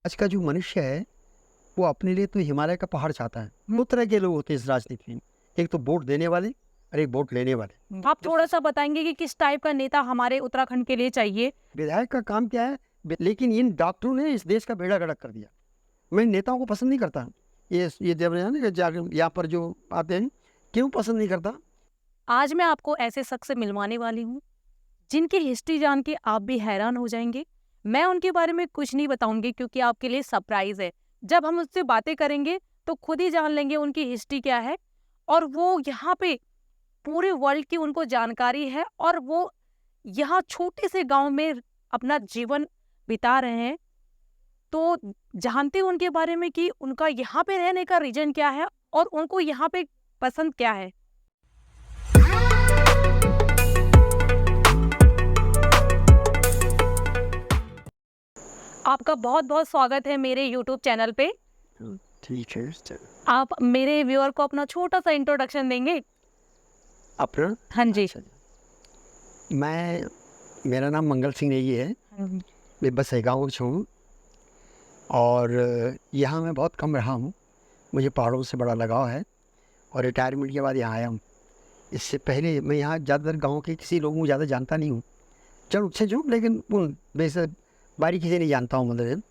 आज का जो मनुष्य है वो अपने लिए तो हिमालय का पहाड़ चाहता है। दो तरह के लोग होते हैं इस राजनीति में, एक तो वोट देने वाले और एक वोट लेने वाले। आप थोड़ा सा बताएंगे कि किस टाइप का नेता हमारे उत्तराखंड के लिए चाहिए? विधायक का काम क्या है? लेकिन इन डॉक्टरों ने इस देश का बेड़ा गर्क कर दिया। मैं नेताओं को पसंद नहीं करता। ये जब यहाँ पर जो आते हैं, क्यों पसंद नहीं करता? आज मैं आपको ऐसे शख्स से मिलवाने वाली हूँ जिनकी हिस्ट्री जान के आप भी हैरान हो जाएंगे। मैं उनके बारे में कुछ नहीं बताऊंगी क्योंकि आपके लिए सरप्राइज है। जब हम उससे बातें करेंगे तो खुद ही जान लेंगे उनकी हिस्ट्री क्या है। और वो यहाँ पे पूरे वर्ल्ड की उनको जानकारी है और वो यहाँ छोटे से गांव में अपना जीवन बिता रहे हैं। तो जानते हैं उनके बारे में कि उनका यहाँ पे रहने का रीजन क्या है और उनको यहाँ पे पसंद क्या है। आपका बहुत बहुत स्वागत है मेरे यूट्यूब चैनल पे। ठीक है। आप मेरे व्यूअर को अपना छोटा सा इंट्रोडक्शन देंगे? अपना? हाँ जी। मेरा नाम मंगल सिंह नेगी है। मैं बस गाँव से हूँ और यहाँ मैं बहुत कम रहा हूँ। मुझे पहाड़ों से बड़ा लगाव है और रिटायरमेंट के बाद यहाँ आया हूँ। इससे पहले मैं यहाँ ज़्यादातर गाँव के किसी लोगों को ज़्यादा जानता नहीं हूँ। चलो अच्छे जो, लेकिन वैसे बारीकी से नहीं जानता हूँ। मतलब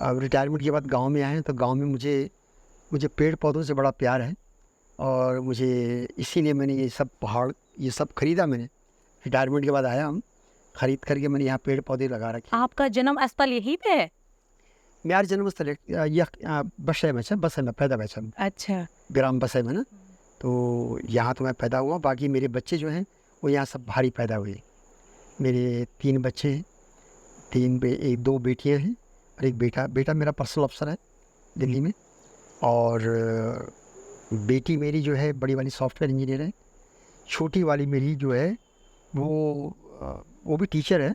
अब रिटायरमेंट के बाद गांव में आए हैं तो गांव में मुझे पेड़ पौधों से बड़ा प्यार है और मुझे इसीलिए मैंने ये सब खरीदा। मैंने रिटायरमेंट के बाद आया हूँ, खरीद करके मैंने यहाँ पेड़ पौधे लगा रखे। आपका जन्म स्थल यहीं पे है? मेरा जन्म स्थल बसै में मैं पैदा वैसा। अच्छा। ग्राम बसै में ना, तो यहाँ तो मैं पैदा हुआ। बाकी मेरे बच्चे जो हैं वो यहाँ सब भारी पैदा हुए। मेरे 3 बच्चे हैं, 2 बेटियाँ हैं और एक बेटा मेरा पर्सनल अफसर है दिल्ली में। और बेटी मेरी जो है बड़ी वाली सॉफ्टवेयर इंजीनियर है। छोटी वाली मेरी जो है वो भी टीचर है।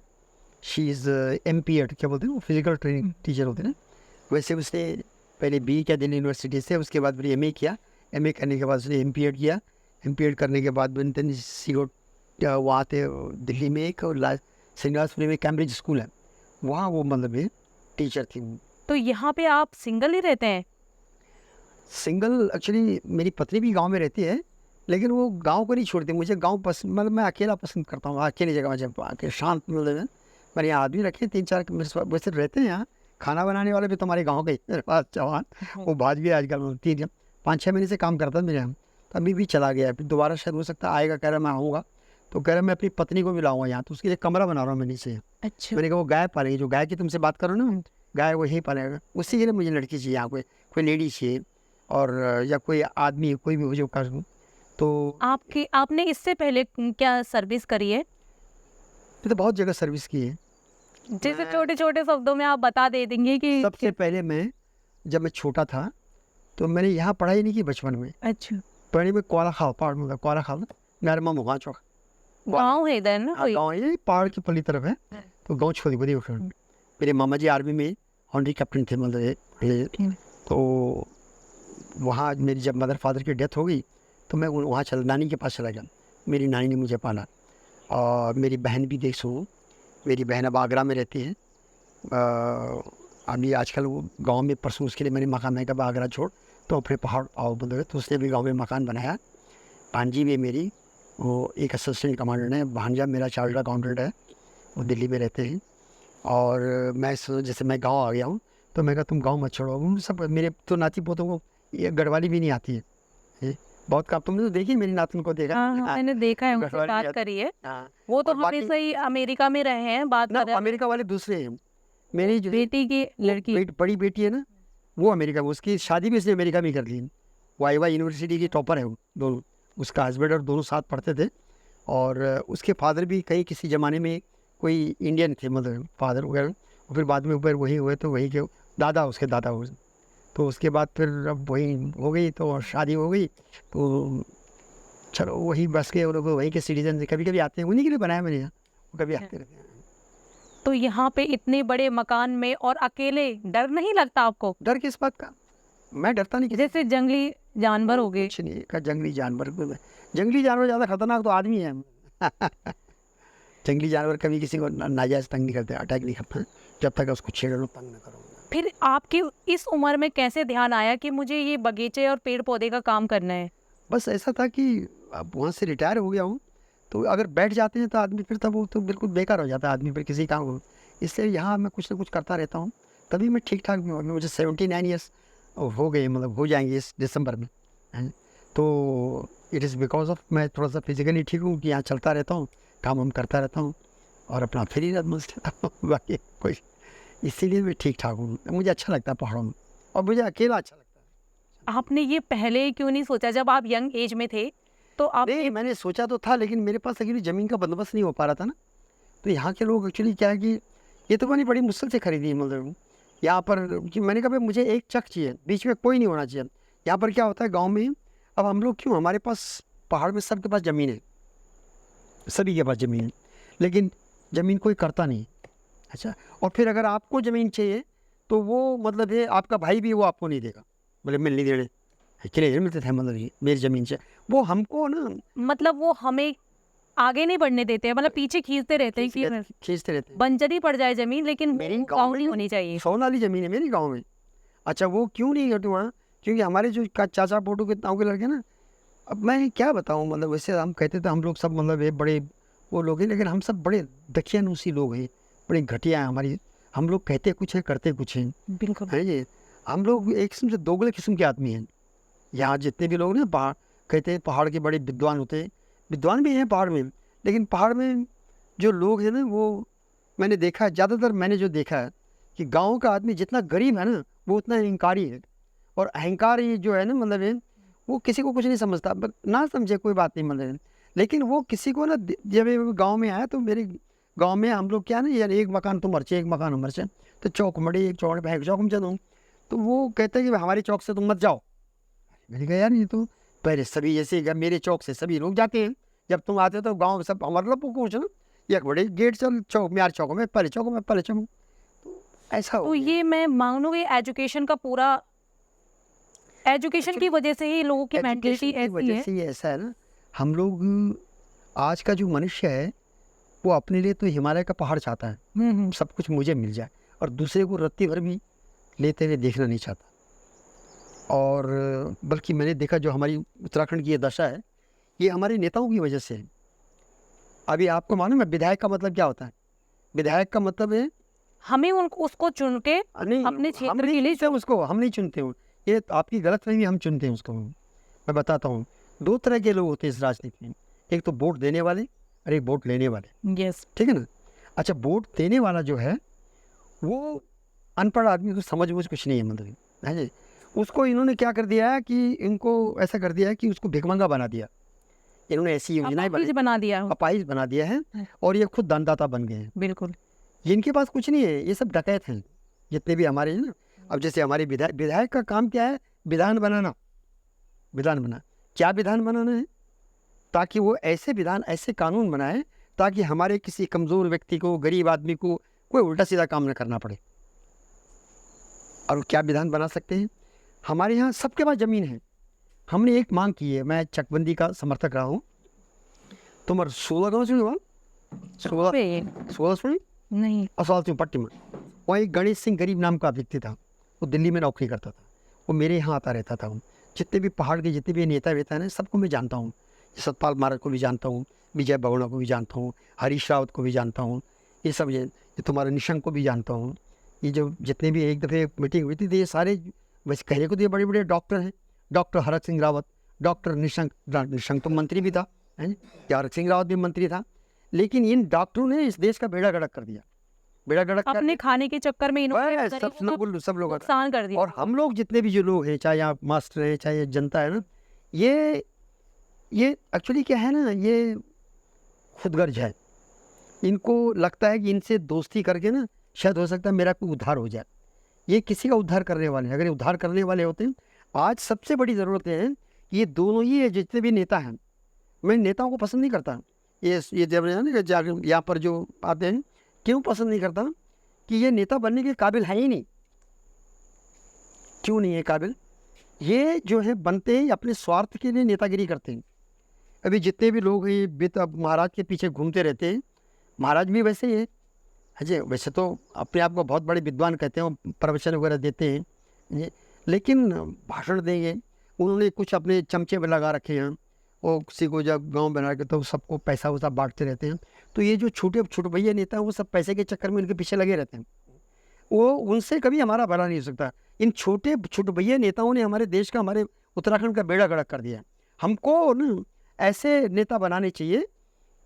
शी इज़ MPEd, क्या बोलते हैं वो, फिजिकल ट्रेनिंग टीचर होते हैं ना। वैसे उसने पहले BE किया दिल्ली यूनिवर्सिटी से, उसके बाद फिर MA किया। MA करने के बाद उसने MPEd किया। MPEd करने के बाद वहाँ थे दिल्ली में एक श्रीनिवासपुरी में कैम्ब्रिज स्कूल है, वहाँ वो मतलब टीचर थी। तो यहाँ पे आप सिंगल ही रहते हैं? सिंगल एक्चुअली मेरी पत्नी भी गांव में रहती है, लेकिन वो गांव को नहीं छोड़ती। मुझे गांव पसंद, मतलब मैं अकेला पसंद करता हूँ। अकेली जगह में जब आके शांत, मतलब मैंने यहाँ आदमी रखे 3-4 वैसे रहते हैं यहाँ। खाना बनाने वाले भी तुम्हारे गाँव के मेरे पास जवान, वो भाज गए आजकल। 5-6 महीने से काम करता था मेरे यहाँ, तो अभी भी चला गया। फिर दोबारा शायद हो सकता है आएगा। कह रहा मैं आऊँगा, तो कह रहा मैं अपनी पत्नी को भी लाऊंगा यहाँ, तो उसके लिए कमरा बना रहा हूँ मैं नीचे। अच्छा। मैंने कहा वो गाय पालेगी, जो गाय की तुमसे बात करो ना, गाय वो यहीं पालेगा। उसी के लिए मुझे लड़की चाहिए यहाँ, कोई लेडी चाहिए और या कोई आदमी, कोई भी हो जो कर। तो आपने इससे पहले क्या सर्विस करी है? मैं तो बहुत जगह सर्विस की है। जैसे छोटे छोटे शब्दों में आप बता दे देंगे कि सबसे पहले जब मैं छोटा था तो मैंने यहाँ पढ़ाई नहीं की बचपन में। अच्छा। पढ़ी में कोला खाओ, पहाड़ में कोला खाओ ना, मेरे माँ मुगा चौक गाँव है इधर ना कोई? गाँव ये पहाड़ की पल्ली तरफ है, तो गाँव छोड़ी बड़ी उठा। मेरे मामा जी आर्मी में हॉन्डी कैप्टन थे, मतलब तो वहाँ मेरी जब मदर फादर की डेथ हो गई तो मैं वहाँ नानी के पास चला गया। मेरी नानी ने मुझे पाला। और मेरी बहन भी देखो, मेरी बहन अब आगरा में रहती है। अभी आजकल वो गांव में, परसों उसके लिए मैंने मकान नहीं कहा आगरा छोड़, तो फिर पहाड़ आओ बोल, तो उसने भी गांव में मकान बनाया। भांजी भी मेरी, वो एक असिस्टेंट कमांडेंट है। भांजा मेरा चार्टर्ड अकाउंटेंट है, वो दिल्ली में रहते हैं। और मैं जैसे मैं गाँव आ गया हूँ तो मैं कहा तुम गाँव मत छोड़ो। सब मेरे तो नाती पोतों को ये गढ़वाली भी नहीं आती है। बहुत काम, तुमने तो देखी मेरी नातन को देखा? हाँ, मैंने देखा है, उनसे बात करी है। वो तो हमेशा ही अमेरिका में रहे हैं। बात कर रहे हैं। अमेरिका वाले दूसरे हैं। मेरी जो बेटी की लड़की बड़ी बेटी है ना, वो अमेरिका, उसकी शादी भी इसने अमेरिका में कर ली। वो आईवा यूनिवर्सिटी की टॉपर है वो दोनों। उसका हस्बैंड और दोनों साथ पढ़ते थे। और उसके फादर भी कहीं किसी ज़माने में कोई इंडियन थे, मतलब फादर वगैरह। और फिर बाद में ऊपर वही हुए, तो वही के दादा, उसके दादा हुए। तो उसके बाद फिर अब वही हो गई, तो शादी हो गई। तो चलो वही बस के, वो लोग वहीं के सिटीजन से कभी कभी आते हैं, उन्हीं के लिए बनाया मैंने यहाँ, वो कभी आते रहते हैं। तो यहाँ पे इतने बड़े मकान में और अकेले डर नहीं लगता आपको? डर किस बात का? मैं डरता नहीं। जैसे जंगली जानवर हो गए? कुछ नहीं का जंगली जानवर ज़्यादा खतरनाक तो आदमी है। जंगली जानवर कभी किसी को नाजायज़ तंग नहीं करते, अटैक नहीं करते हैं, जब तक उसको छेड़ो लो, तंग ना करो। फिर आपके इस उम्र में कैसे ध्यान आया कि मुझे ये बगीचे और पेड़-पौधे का काम करना है? बस ऐसा था कि अब वहाँ से रिटायर हो गया हूँ, तो अगर बैठ जाते हैं तो आदमी फिर तब वो तो बिल्कुल बेकार हो जाता है आदमी फिर किसी काम को। इसलिए यहाँ मैं कुछ ना कुछ करता रहता हूँ, तभी मैं ठीक-ठाक भी हूँ। अभी मुझे 79 ईयर्स हो गए, मतलब हो जाएँगे इस दिसंबर में, हैं। तो इट इज़ बिकॉज़ ऑफ मैं थोड़ा-सा फिज़िकली ठीक हूँ कि यहाँ चलता रहता हूँ, काम-वाम करता रहता हूँ और अपना फ्री मस्त रहता हूँ। बाकी कोई, इसीलिए मैं ठीक-ठाक हूँ। मुझे अच्छा लगता है पहाड़ों में और मुझे अकेला अच्छा लगता है। आपने ये पहले क्यों नहीं सोचा जब आप यंग एज में थे? तो आप नहीं, मैंने सोचा तो था, लेकिन मेरे पास एक्चुअली ज़मीन का बंदोबस्त नहीं हो पा रहा था ना। तो यहाँ के लोग एक्चुअली क्या है कि ये तो मैंने बड़ी मुश्किल से खरीदी है, मतलब यहाँ पर कि मैंने कहा भाई मुझे एक चक चाहिए, बीच में कोई नहीं होना चाहिए। यहाँ पर क्या होता है गाँव में, अब हम लोग क्यों, हमारे पास पहाड़ में सबके पास ज़मीन है, सभी के पास ज़मीन है, लेकिन ज़मीन कोई करता नहीं। अच्छा, और फिर अगर आपको ज़मीन चाहिए तो वो मतलब है आपका भाई भी वो आपको नहीं देगा, बोले मिल नहीं देने, चले नहीं मिलते थे, मतलब ये मेरी ज़मीन से वो हमको ना मतलब वो हमें आगे नहीं बढ़ने देते हैं, मतलब पीछे खींचते रहते हैं कि खींचते रहते हैं। बंजर पड़ जाए ज़मीन, लेकिन मेरी वो गाँव गाँव नहीं में होनी चाहिए। 100 नाली ज़मीन है मेरी गाँव में। अच्छा, वो क्यों नहीं करती वहाँ? क्योंकि हमारे जो चाचा पोटू के गाँव के लड़के ना, अब मैं क्या बताऊँ, मतलब वैसे हम कहते थे हम लोग सब, मतलब ये बड़े वो लोग हैं, लेकिन हम सब बड़े दकियानूसी लोग हैं, बड़े घटिया हैं हमारी। हम लोग कहते कुछ है, करते कुछ हैं, बिल्कुल। हैं जी। हम लोग एक किस्म से दोगले किस्म के आदमी हैं। यहाँ जितने भी लोग ना पहाड़ कहते हैं पहाड़ के बड़े विद्वान होते हैं, विद्वान भी हैं पहाड़ में, लेकिन पहाड़ में जो लोग हैं ना, वो मैंने देखा है, ज़्यादातर मैंने जो देखा है कि गाँव का आदमी जितना गरीब है ना, वो उतना अहंकारी है। और अहंकार ये जो है ना, मतलब है वो किसी को कुछ नहीं समझता, बट ना समझे कोई बात नहीं, मतलब है। लेकिन वो किसी को ना जब ये गाँव में आया, तो मेरे गाँव में हम लोग क्या ना यार, एक मकान तुम मरचे, एक मकान हम मरचे, तो चौक मड़ी एक चौक पे चौक में चलूँ, तो वो कहते हैं कि हमारे चौक से तुम मत जाओ। मैंने कहा यार ये तो पहले सभी जैसे मेरे चौक से सभी लोग जाते हैं, जब तुम आते हो तो गाँव सब हमारे लोग पूछो ना, एक बड़े गेट चल चौक में, यार चौक में पहले चौक में पहले चौक में, तो ऐसा हो तो गया। ये मैं मानूँ कि एजुकेशन का पूरा एजुकेशन की वजह से ही लोगों की मेंटालिटी एजुकेशन की ऐसी वजह है। से ये ऐसा है ना, हम लोग आज का जो मनुष्य है वो अपने लिए तो हिमालय का पहाड़ चाहता है, सब कुछ मुझे मिल जाए, और दूसरे को रत्ती भर भी लेते हुए देखना नहीं चाहता। और बल्कि मैंने देखा जो हमारी उत्तराखंड की ये दशा है, ये हमारे नेताओं की वजह से है। अभी आपको मालूम है विधायक का मतलब क्या होता है? विधायक का मतलब है, हमें उनको उसको चुन के नहीं अपने हम क्षेत्र नहीं के लिए चुनते उसको, हम नहीं चुनते हैं। ये आपकी गलतफहमी, हम चुनते हैं उसको। मैं बताता हूँ, 2 तरह के लोग होते हैं इस राजनीति में, एक तो वोट देने वाले और एक वोट लेने वाले, यस। ठीक है ना? अच्छा, वोट देने वाला जो है वो अनपढ़ आदमी को समझ बूझ कुछ नहीं है, मतलब है जी। उसको इन्होंने क्या कर दिया है कि इनको ऐसा कर दिया है कि उसको भिखमंगा बना दिया। इन्होंने ऐसी योजनाएं अपाहिज बना दिया हो। अपाहिज बना दिया है, और ये खुद दानदाता बन गए हैं। बिल्कुल। जिनके पास कुछ नहीं है, ये सब डकैत हैं जितने भी हमारे हैं ना। अब जैसे हमारे विधायक विधायक का काम क्या है? विधान बनाना। विधान बना क्या विधान बनाना है? ताकि वो ऐसे विधान, ऐसे कानून बनाए ताकि हमारे किसी कमज़ोर व्यक्ति को, गरीब आदमी को कोई उल्टा सीधा काम न करना पड़े। और वो क्या विधान बना सकते हैं? हमारे यहाँ सबके पास ज़मीन है। हमने एक मांग की है, मैं चकबंदी का समर्थक रहा हूँ। तुम्हारे 16 गाँव सुनी बात? 16 पे 16 सुनी? नहीं। असवाल पट्टी में वहाँ एक गणेश सिंह गरीब नाम का व्यक्ति था, वो दिल्ली में नौकरी करता था, वो मेरे यहाँ आता रहता था। जितने भी पहाड़ के जितने भी नेता वेता हैं सबको मैं जानता हूँ। सतपाल महाराज को भी जानता हूँ, विजय बहुगुणा को भी जानता हूँ, हरीश रावत को भी जानता हूँ, ये सब ये तुम्हारे निशंक को भी जानता हूँ। ये जो जितने भी एक दफ़े मीटिंग हुई थी, तो ये सारे वैसे कहने को तो ये बड़े बड़े डॉक्टर हैं। डॉक्टर हरक सिंह रावत, डॉक्टर निशंक तो मंत्री भी था, है हरक सिंह रावत भी मंत्री था। लेकिन इन डॉक्टरों ने इस देश का बेड़ा गर्क कर दिया, बेड़ा गर्क कर अपने खाने के चक्कर में इन्होंने बस गरीबों को सब लोग नुकसान कर दिया। और हम लोग जितने भी जो लोग हैं, चाहे यहाँ मास्टर हैं, चाहे ये जनता है ना, ये एक्चुअली क्या है ना, ये खुदगर्ज है। इनको लगता है कि इनसे दोस्ती करके ना शायद हो सकता है मेरा कोई उद्धार हो जाए। ये किसी का उद्धार करने वाले हैं। अगर ये उद्धार करने वाले होते हैं, आज सबसे बड़ी ज़रूरत है कि ये दोनों ही जितने भी नेता हैं, मैं नेताओं को पसंद नहीं करता। ये जब यहाँ पर जो आते हैं, क्यों पसंद नहीं करता? कि ये नेता बनने के काबिल है ही नहीं। क्यों नहीं है काबिल? ये जो है बनते ही अपने स्वार्थ के लिए नेतागिरी करते हैं। अभी जितने भी लोग ये महाराज के पीछे घूमते रहते हैं, महाराज भी वैसे ही है। हाँ जी, वैसे तो अपने आप को बहुत बड़े विद्वान कहते हैं, वो प्रवचन वगैरह देते हैं जी, लेकिन भाषण देंगे, उन्होंने कुछ अपने चमचे में लगा रखे हैं, वो किसी को जब गांव बना के तो सबको पैसा वैसा बांटते रहते हैं। तो ये जो छोटे छोटे भैया नेता हैं वो सब पैसे के चक्कर में उनके पीछे लगे रहते हैं, वो उनसे कभी हमारा भला नहीं हो सकता। इन छोटे छोटे भैया नेताओं ने हमारे देश का, हमारे उत्तराखंड का बेड़ा गर्क कर दिया है। हमको न ऐसे नेता बनाने चाहिए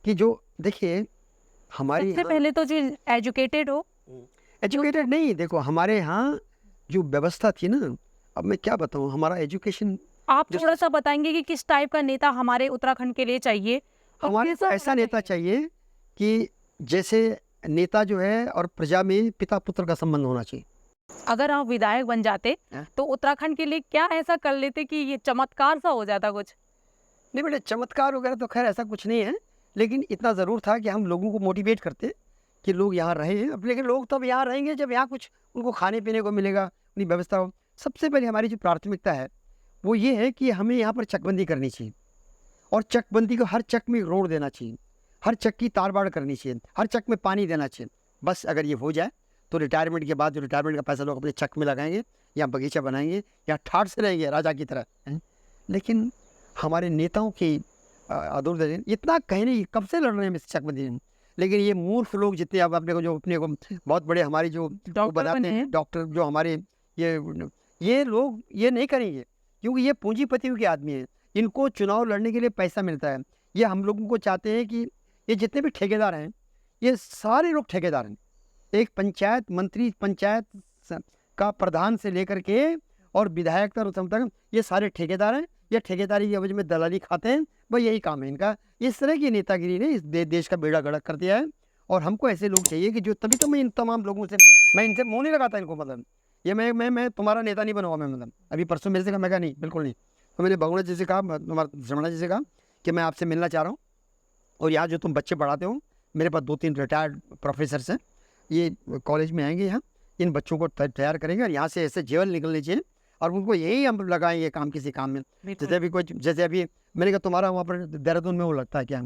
कि जो देखिए हमारी सबसे पहले तो जो एजुकेटेड हो। एजुकेटेड नहीं, देखो हमारे यहाँ जो व्यवस्था थी ना, अब मैं क्या बताऊँ, हमारा एजुकेशन आप थोड़ा सा बताएंगे कि किस टाइप का नेता हमारे उत्तराखंड के लिए चाहिए और हमारे को कैसा ऐसा होना नेता चाहिए कि जैसे नेता जो है और प्रजा में पिता पुत्र का संबंध होना चाहिए। अगर आप विधायक बन जाते हाँ। तो उत्तराखंड के लिए क्या ऐसा कर लेते कि ये चमत्कार सा हो जाता कुछ? नहीं बेटे, चमत्कार वगैरह तो खैर ऐसा कुछ नहीं है, लेकिन इतना ज़रूर था कि हम लोगों को मोटिवेट करते कि लोग यहाँ रहे। अब लेकिन लोग तब यहाँ रहेंगे जब यहाँ कुछ उनको खाने पीने को मिलेगा, अपनी व्यवस्था हो। सबसे पहले हमारी जो प्राथमिकता है वो ये है कि हमें यहाँ पर चकबंदी करनी चाहिए, और चकबंदी को हर चक में रोड देना चाहिए, हर चक की तार बाड़ करनी चाहिए, हर चक में पानी देना चाहिए। बस अगर ये हो जाए तो रिटायरमेंट के बाद जो रिटायरमेंट का पैसा लोग अपने चक में लगाएंगे, या बगीचा बनाएंगे, या ठाठ से रहेंगे राजा की तरह हैं। लेकिन हमारे नेताओं की अधूर इतना कहने कब से लड़ रहे हैं चकबंदी में, लेकिन ये मूर्ख लोग जितने अब अपने को जो अपने को बहुत बड़े हमारी जो डॉक्टर बनाते बने हैं हैं। डॉक्टर जो हमारे, ये लोग ये नहीं करेंगे क्योंकि ये पूंजीपतियों के आदमी हैं, इनको चुनाव लड़ने के लिए पैसा मिलता है। ये हम लोगों को चाहते हैं कि ये जितने भी ठेकेदार हैं, ये सारे लोग ठेकेदार हैं। एक पंचायत मंत्री, पंचायत का प्रधान से लेकर के और विधायक तक ये सारे ठेकेदार हैं। ये ठेकेदारी की वजह में दलाली खाते हैं, भाई यही काम है इनका। इस तरह की नेतागिरी ने इस देश का बेड़ा गर्क कर दिया है, और हमको ऐसे लोग चाहिए कि जो, तभी तो मैं इन तमाम लोगों से, मैं इनसे मुँह नहीं लगाता इनको, मतलब ये मैं तुम्हारा नेता नहीं बनूंगा मैं, मतलब अभी परसों मेरे से कहा, मैं कहा नहीं बिल्कुल नहीं। तो मैंने भगोड़ा जी से कहा, तुम्हारा श्रमणा जी से कहा कि मैं आपसे मिलना चाह रहा हूँ, और यहाँ जो तुम बच्चे पढ़ाते हो, मेरे पास 2-3 रिटायर्ड प्रोफेसर्स हैं, ये कॉलेज में आएंगे, यहाँ इन बच्चों को तैयार करेंगे, और यहाँ से ऐसे जेवल निकलने चाहिए, और उनको यही हम लगाएंगे काम, किसी काम में। जैसे अभी कोई, जैसे अभी मैंने कहा तुम्हारा वहाँ पर देहरादून में वो लगता है क्या,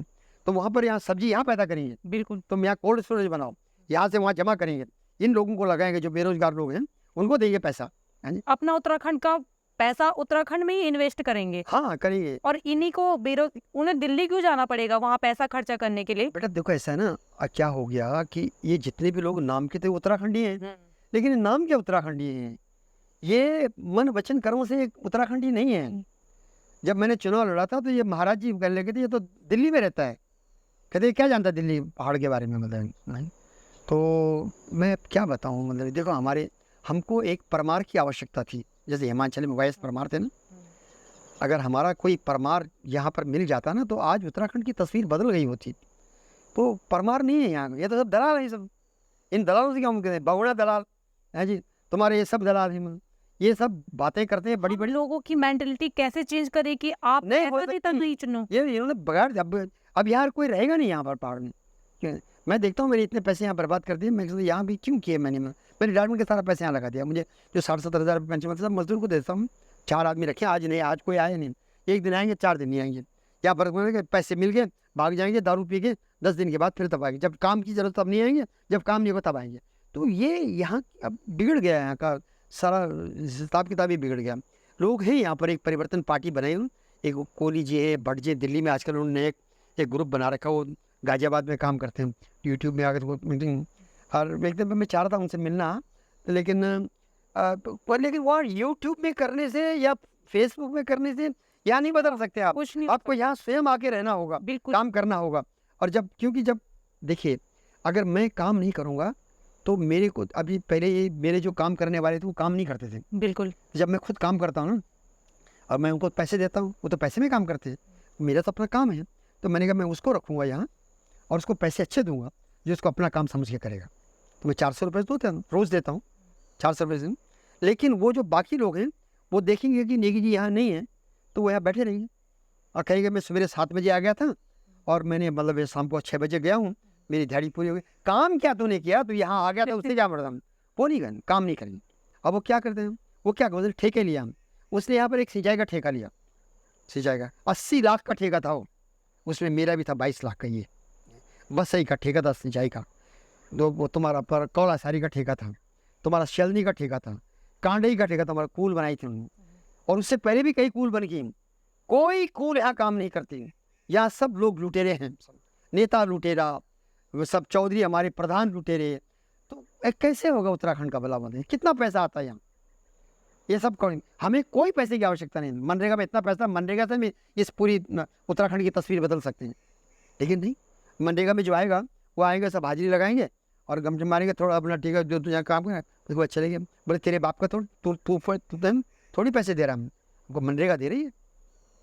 तो वहाँ पर यहाँ सब्जी यहाँ पैदा करेंगे, बिल्कुल। तुम यहाँ कोल्ड स्टोरेज बनाओ, यहाँ से वहाँ जमा करेंगे, इन लोगों को लगाएंगे जो बेरोजगार लोग हैं, उनको देंगे पैसा। हाँ जी, अपना उत्तराखंड का पैसा उत्तराखंड में ही इन्वेस्ट करेंगे, हाँ करेंगे। और इन्हीं को उन्हें दिल्ली क्यों जाना पड़ेगा वहाँ पैसा खर्चा करने के लिए? बेटा देखो ऐसा है ना, क्या हो गया कि ये जितने भी लोग नाम के थे उत्तराखंडी हैं, लेकिन ये नाम क्या उत्तराखंडी हैं, ये मन वचन कर्मों से उत्तराखंडी नहीं है। जब मैंने चुनाव लड़ा था तो ये महाराज जी कहने लगे थे ये तो दिल्ली में रहता है, कहते क्या जानता है दिल्ली पहाड़ के बारे में, मतलब नहीं। तो मैं क्या बताऊँ, मतलब देखो हमको एक परमार की आवश्यकता थी, जैसे हिमाचल में वायस परमार थे ना, अगर हमारा कोई परमार यहाँ पर मिल जाता ना तो आज उत्तराखंड की तस्वीर बदल गई होती। तो परमार नहीं है यहाँ, ये तो सब दलाल है, सब इन दलालों से क्या मुमकिन है, बहुगुणा दलाल है जी, तुम्हारे ये सब दलाल हैं, ये सब बातें करते हैं बड़ी हम बड़ी। लोगों की मेंटलिटी कैसे चेंज करे कि आप नहीं हो ऐसा नेता सकती। नहीं चुनो? ये इन्होंने बगैर, अब यार कोई रहेगा नहीं यहाँ पर पहाड़ में। मैं देखता हूँ मेरे इतने पैसे यहाँ बर्बाद कर दिए, मैं सोचता यहाँ भी क्यों किए मैंने रिटायरमेंट के सारा पैसे यहाँ लगा दिया। मुझे जो 60-70 हज़ार पेंशन सब मजदूर को देता हूँ, 4 आदमी रखे, आज नहीं, आज कोई आया नहीं, एक दिन आएंगे 4 दिन नहीं आएंगे, या बर्फ पैसे मिल गए भाग जाएंगे, दारू पी के 10 दिन के बाद फिर तब आएंगे, जब काम की जरूरत तब नहीं आएंगे, जब काम नहीं होगा तब आएंगे। तो ये यहाँ अब बिगड़ गया, यहाँ का सारा हिसाब किताब ही बिगड़ गया। लोग हैं यहाँ पर एक परिवर्तन पार्टी बनाई हुई, एक कोहली जी है, भट्ट जी दिल्ली में, आजकल उन्होंने एक ग्रुप बना रखा, वो गाजियाबाद में काम करते हैं, यूट्यूब में आकर वो मीटिंग, और एकदम मैं चाह रहा था उनसे मिलना, लेकिन लेकिन वहाँ यूट्यूब में करने से या फेसबुक में करने से यहाँ नहीं बदल सकते आप, कुछ नहीं, आपको यहाँ स्वयं आके रहना होगा, बिल्कुल काम करना होगा। और क्योंकि जब देखिए अगर मैं काम नहीं करूँगा तो मेरे को, अभी पहले ये मेरे जो काम करने वाले थे वो काम नहीं करते थे, बिल्कुल। जब मैं खुद काम करता हूँ ना, और मैं उनको पैसे देता हूँ, वो तो पैसे में काम करते हैं, मेरा तो अपना काम है, तो मैंने कहा मैं उसको रखूँगा यहाँ और उसको पैसे अच्छे दूंगा जो उसको अपना काम समझ के करेगा। तो मैं 400 रुपये रोज़ देता हूँ, 400 रुपये से। लेकिन वो जो बाकी लोग हैं वो देखेंगे कि नेगी जी यहाँ नहीं है, तो वो यहाँ बैठे रहेंगे और कहेंगे मैं सवेरे 7 बजे आ गया था और मैंने मतलब शाम को 6 बजे गया हूँ, मेरी दिहाड़ी पूरी हो गई। काम क्या तूने किया, तू यहाँ आ गया था उससे जा पड़ता, वो नहीं करें, काम नहीं करेंगे। अब वो क्या करते हैं, वो क्या मतलब ठेके लिया हम, उसने यहाँ पर एक सिंचाई का ठेका लिया, सिंचाई का 80 लाख का ठेका था वो, उसमें मेरा भी था 22 लाख का। ये वसई का ठेका था, सिंचाई का, वो तुम्हारा पर कौलासारी का ठेका था, तुम्हारा शैलनी का ठेका था, कांडई का ठेका था, तुम्हारा कूल बनाई थी उन्होंने, और उससे पहले भी कई कूल बन गई। कोई कूल यहाँ काम नहीं करती। यहाँ सब लोग लुटेरे हैं, सब नेता लुटेरा, वो सब चौधरी हमारे प्रधान लुटेरे। तो कैसे होगा उत्तराखंड का भला बताइए? कितना पैसा आता है यहाँ? ये सब कौन? हमें कोई पैसे की आवश्यकता नहीं। मनरेगा में इतना पैसा, मनरेगा से हम इस पूरी उत्तराखंड की तस्वीर बदल सकते हैं, लेकिन नहीं। मनरेगा में जो आएगा वो आएंगे, सब हाजिरी लगाएंगे और गमछे मारेंगे, थोड़ा अपना ठीक है जो तू यहाँ काम कर उसके बाद चले गए। बोले तेरे बाप का थोड़ी पैसे दे रहा है, हमको मनरेगा दे रही है।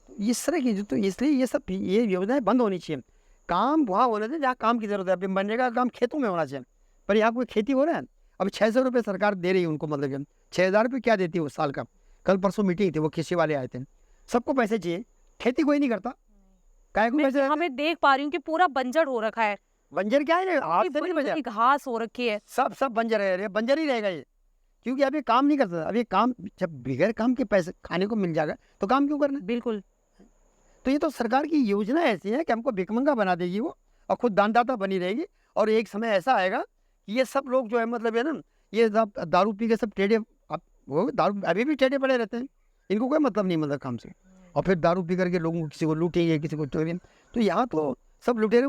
इस तरह की तो इसलिए ये योजनाएं बंद होनी चाहिए। काम वहाँ होना चाहिए जहाँ काम की जरूरत है। अभी मनरेगा का काम खेतों में होना चाहिए, पर यहाँ कोई खेती हो रहा है? अब 600 रुपये सरकार दे रही है उनको, मतलब 6,000 रुपये क्या देती है उस साल का? कल परसों मीटिंग थी, वो कृषि वाले आए थे, सबको पैसे चाहिए, खेती कोई नहीं करता, काय को मैं पैसे? यहाँ पे देख पा रही हूँ कि पूरा बंजर हो रखा है, बंजर क्या है? हाथ से नहीं बड़ी बंजर, बड़ी घास हो रखी है। सब बंजर है, बंजर ही रहेगा ये, क्योंकि अभी काम नहीं करता। अभी काम, जब बगैर काम के पैसे खाने को मिल जाएगा तो काम क्यों करना? बिल्कुल। तो ये तो सरकार की योजना ऐसी है कि हमको भिखमंगा बना देगी वो, और खुद दानदाता बनी रहेगी। और एक समय ऐसा आएगा कि ये सब लोग जो है, मतलब है ना, ये सब दारू पी के सब टेढ़े, वो दारू अभी भी टेढ़े पड़े रहते हैं, इनको कोई मतलब नहीं, मतलब काम से। और फिर दारू पी करके लोगों को, किसी को लूटेंगे, किसी को चोरेंगे। तो यहाँ तो सब लुटेरे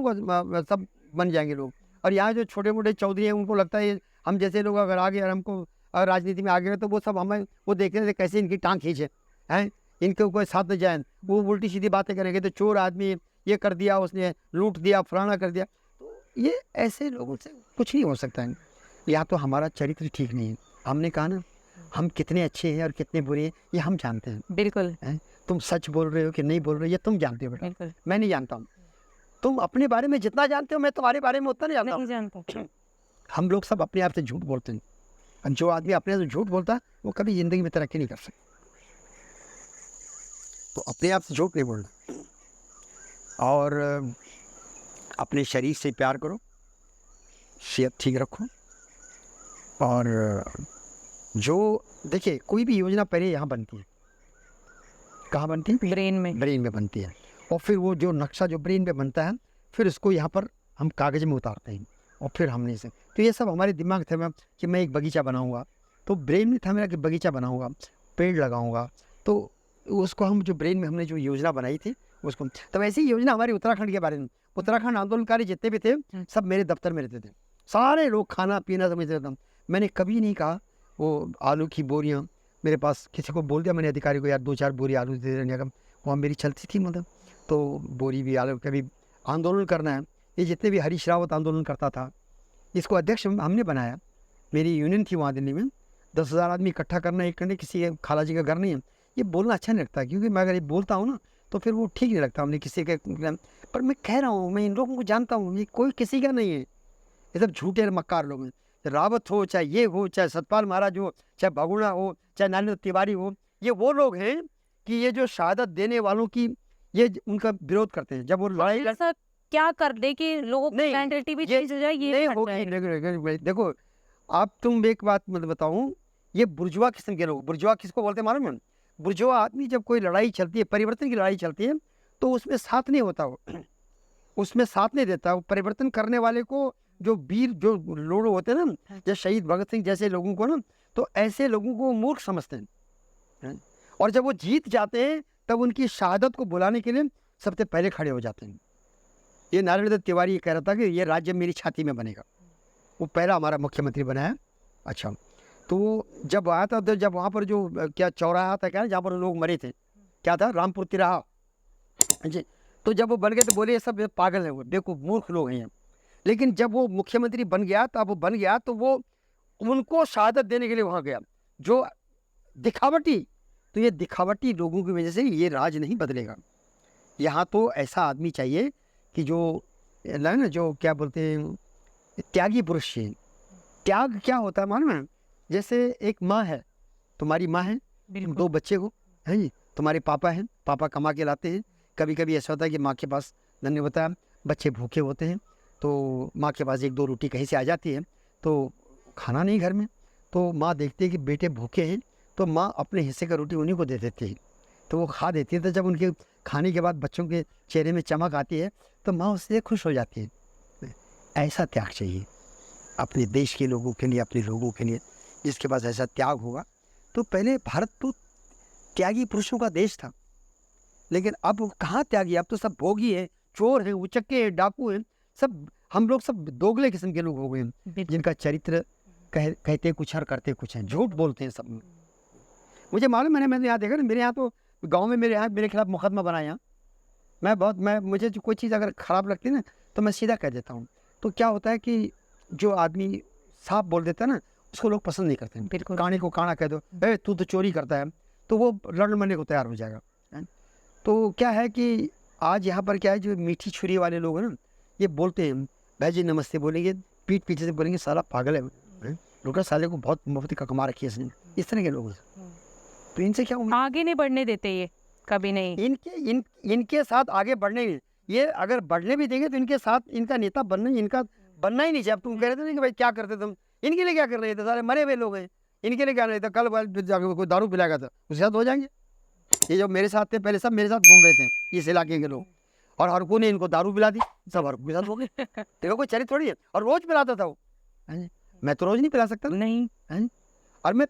सब बन जाएंगे लोग। और यहाँ जो छोटे मोटे चौधरी हैं, उनको लगता है हम जैसे लोग अगर आगे, और हमको राजनीति में आगे गए, तो वो सब हमें वो देख रहे थे कैसे इनकी टांग खींचे हैं, इनके कोई साथ न जाए, वो उल्टी सीधी बातें करेंगे, तो चोर आदमी, ये कर दिया उसने, लूट दिया, फलाना कर दिया। तो ये ऐसे लोगों से कुछ नहीं हो सकता है। या तो हमारा चरित्र ठीक नहीं है, हमने कहा ना, हम कितने अच्छे हैं और कितने बुरे हैं ये हम जानते हैं। बिल्कुल। तुम सच बोल रहे हो कि नहीं बोल रहे हो ये तुम जानते हो बेटा, बिल्कुल मैं नहीं जानता हूँ। तुम अपने बारे में जितना जानते हो, मैं तुम्हारे बारे में उतना नहीं जानता नहीं हूँ। जानता। हम लोग सब अपने आप से झूठ बोलते हैं, और जो आदमी अपने से झूठ बोलता है वो कभी जिंदगी में तरक्की नहीं कर सकता। तो अपने आप से झूठ नहीं बोलना, और अपने शरीर से प्यार करो, सेहत ठीक रखो। और जो देखिए, कोई भी योजना पहले यहाँ बनती है, कहाँ बनती है? ब्रेन में। ब्रेन में बनती है। और फिर वो जो नक्शा जो ब्रेन में बनता है, फिर उसको यहाँ पर हम कागज़ में उतारते हैं, और फिर हमने से, तो ये सब हमारे दिमाग थे कि मैं एक बगीचा बनाऊंगा, तो ब्रेन में था मेरा कि बगीचा बनाऊंगा, पेड़ लगाऊंगा। तो उसको हम जो ब्रेन में हमने जो योजना बनाई थी उसको, तो ऐसी योजना हमारी उत्तराखंड के बारे में, उत्तराखंड आंदोलनकारी जितने भी थे सब मेरे दफ्तर में रहते थे, सारे लोग खाना पीना समझते थे। मैंने कभी नहीं कहा वो आलू की बोरियाँ मेरे पास, किसी को बोल दिया मैंने अधिकारी को, यार 2-4 बोरी आलू दे देने का, वहाँ मेरी चलती थी, मतलब तो बोरी भी आलू। कभी आंदोलन करना है, ये जितने भी हरीश रावत आंदोलन करता था, इसको अध्यक्ष हमने बनाया, मेरी यूनियन थी वहाँ दिल्ली में, 10,000 आदमी इकट्ठा करना, एक करने, किसी के खाला जी का घर नहीं है, ये बोलना अच्छा नहीं लगता, क्योंकि मैं अगर ये बोलता हूँ ना तो फिर वो ठीक नहीं लगता, हमने किसी के। पर मैं कह रहा हूँ, मैं इन लोगों को जानता हूँ, ये कोई किसी का नहीं है, ये सब झूठे मक्कार लोग हैं। रावत हो, चाहे ये हो, चाहे सतपाल महाराज हो, चाहे बगुड़ा हो, चाहे नरेंद्र तिवारी हो, ये वो लोग हैं कि ये जो शहादत देने वालों की, ये उनका विरोध करते हैं। जब वो लड़ाई ऐसा क्या कर दे कि लोगों की नहीं, मेंटालिटी भी ये चेंज हो जाए, ये नहीं हट होगी। जाए। देखो, आप तुम एक बात मतलब बताऊं, ये बुर्जुआ किस्म के लोग, बुर्जुआ किसको बोलते हैं मालूम है? बुर्जुआ आदमी, जब कोई लड़ाई चलती है, परिवर्तन की लड़ाई चलती है, तो उसमें साथ नहीं होता, वो उसमें साथ नहीं देता। वो परिवर्तन करने वाले को, जो वीर, जो लोग होते हैं ना, जैसे शहीद भगत सिंह जैसे लोगों को ना, तो ऐसे लोगों को मूर्ख समझते हैं। और जब वो जीत जाते हैं तब उनकी शहादत को बुलाने के लिए सबसे पहले खड़े हो जाते हैं। ये नरेंद्र तिवारी ये कह रहा था कि ये राज्य मेरी छाती में बनेगा, वो पहला हमारा मुख्यमंत्री बनाया। अच्छा, तो जब आया था, तो जब वहाँ पर जो क्या चौराहा था, क्या जहाँ पर लोग मरे थे, क्या था, रामपुर तिराहा जी, तो जब वो बन गए तो बोले ये सब पागल है, वो देखो मूर्ख लोग हैं। लेकिन जब वो मुख्यमंत्री बन गया, तब वो बन गया, तो वो उनको शहादत देने के लिए वहाँ गया, जो दिखावटी। तो ये दिखावटी लोगों की वजह से ये राज नहीं बदलेगा। यहाँ तो ऐसा आदमी चाहिए कि जो ना, जो क्या बोलते हैं, त्यागी पुरुष है। त्याग क्या होता है मालूम है? जैसे एक माँ है, तुम्हारी माँ है, तुम 2 बच्चे हो, है जी, तुम्हारे पापा हैं, पापा कमा के लाते हैं। कभी कभी ऐसा होता है कि माँ के पास धन्य होता है, बच्चे भूखे होते हैं, तो माँ के पास 1-2 रोटी कहीं से आ जाती है, तो खाना नहीं घर में, तो माँ देखती है कि बेटे भूखे हैं, तो माँ अपने हिस्से का रोटी उन्हीं को दे देती है, तो वो खा देती है। तो जब उनके खाने के बाद बच्चों के चेहरे में चमक आती है, तो माँ उससे खुश हो जाती है। ऐसा त्याग चाहिए अपने देश के लोगों के लिए, अपने लोगों के लिए। जिसके पास ऐसा त्याग होगा, तो पहले भारत तो त्यागी पुरुषों का देश था, लेकिन अब वो कहाँ त्यागी, अब तो सब भोगी है, चोर हैं, उचक्के हैं, डाकू हैं, सब हम लोग सब दोगले किस्म के लोग हो गए हैं, बिल्कुल। जिनका चरित्र कहते कुछ और करते कुछ हैं, झूठ बोलते हैं सब। मुझे मालूम है, मैंने यहाँ देखा ना, मेरे यहाँ तो गांव में मेरे यहाँ मेरे खिलाफ मुकदमा बना यहाँ। मैं मुझे जो कोई चीज़ अगर ख़राब लगती है ना, तो मैं सीधा कह देता हूँ। तो क्या होता है कि जो आदमी साफ बोल देता है ना, उसको लोग पसंद नहीं करते हैं। बिल्कुल। काने को काना कह दो, ए तू तो चोरी करता है, तो वो लड़ मरने को तैयार हो जाएगा, हैं। तो क्या है कि आज यहाँ पर क्या है, जो मीठी छुरी वाले लोग हैं ना, ये बोलते हैं भाई जी नमस्ते बोलेंगे, पीठ पीछे से बोलेंगे साला पागल है, हैं? रुका साले को बहुत मुफ्त का कमा रखी है इसने। इस तरह के लोग हैं। तो इनसे क्या उम्मीद? आगे नहीं बढ़ने देते ये, कभी नहीं। इनके साथ आगे बढ़ने, ये अगर बढ़ने भी देंगे तो इनके साथ इनका नेता इनका बनना ही नहीं चाहिए। अब तुम कह रहे थे ना कि भाई क्या करते तुम, इनके लिए क्या कर रहे थे, सारे मरे हुए लोग हैं, इनके लिए क्या नहीं था। कल जाकर कोई दारू पिलाएगा था, उसके साथ हो जाएंगे। ये जो मेरे साथ थे पहले, सब मेरे साथ घूम रहे थे इस इलाके के लोग, और हरकू ने इनको दारू पिला दी, सब हरकू के साथ हो गए। देखो कोई चरित्र थोड़ी है, और रोज पिलाता था वो, हैं? मैं तो रोज नहीं पिला सकता, नहीं। हैं? और मैं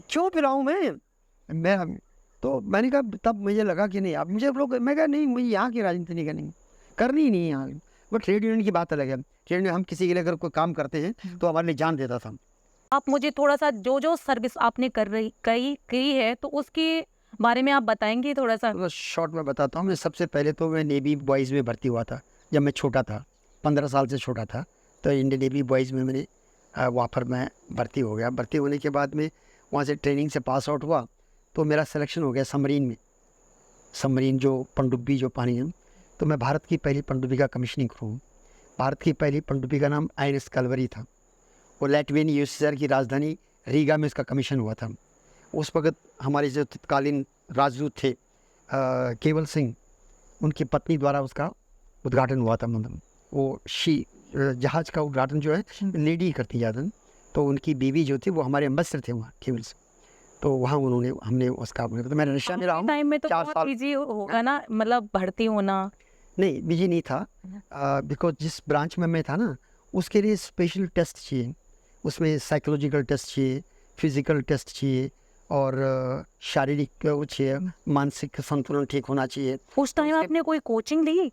क्यों पिलाऊं मैं तो मैंने कहा, तब मुझे लगा कि नहीं, अब मुझे लोग, मैं कहा नहीं, मुझे यहाँ की राजनीति नहीं करनी, करनी ही नहीं है यहाँ। बट ट्रेड यूनियन की बात अलग है, ट्रेड यूनियन हम किसी के लिए अगर कोई काम करते हैं तो हमारे लिए जान देता था। आप मुझे थोड़ा सा जो सर्विस आपने की है, तो उसके बारे में आप बताएंगे थोड़ा सा? तो शॉर्ट में बताता हूँ। मैं सबसे पहले तो मैं नेवी बॉयज़ में भर्ती हुआ था जब मैं छोटा था, 15 साल से छोटा था, तो इंडियन नेवी बॉयज़ में मैंने वहाँ पर मैं भर्ती हो गया। भर्ती होने के बाद में वहाँ से ट्रेनिंग से पास आउट हुआ, तो मेरा सिलेक्शन हो गया सबमरीन में। सबमरीन जो पनडुब्बी जो पानी है, तो मैं भारत की पहली पनडुब्बी का कमीशनिंग क्रू हूँ। भारत की पहली पनडुब्बी का नाम आईएनएस कलवरी था। वो लैटवियन यूएसएसआर की राजधानी रीगा में इसका कमीशन हुआ था। उस वक्त हमारे जो तत्कालीन राजदूत थे केवल सिंह, उनकी पत्नी द्वारा उसका उद्घाटन हुआ था। मतलब वो जहाज़ का उद्घाटन जो है लेडी करती ज़्यादा, तो उनकी बीवी जो थी वो हमारे एम्बेसडर थे वहाँ केवल सिंह, तो वहाँ हमने उसका, तो मैं रशिया में रहा हूँ टाइम में तो 4 बहुत साल। बिजी होगा ना, मतलब भर्ती होना। नहीं बिजी नहीं था, बिकॉज जिस ब्रांच में मैं था ना, उसके लिए स्पेशल टेस्ट चाहिए, उसमें साइकोलॉजिकल टेस्ट चाहिए, फिजिकल टेस्ट चाहिए, और शारीरिक वो चाहिए, मानसिक संतुलन ठीक होना चाहिए। उस टाइम आपने कोई कोचिंग ली?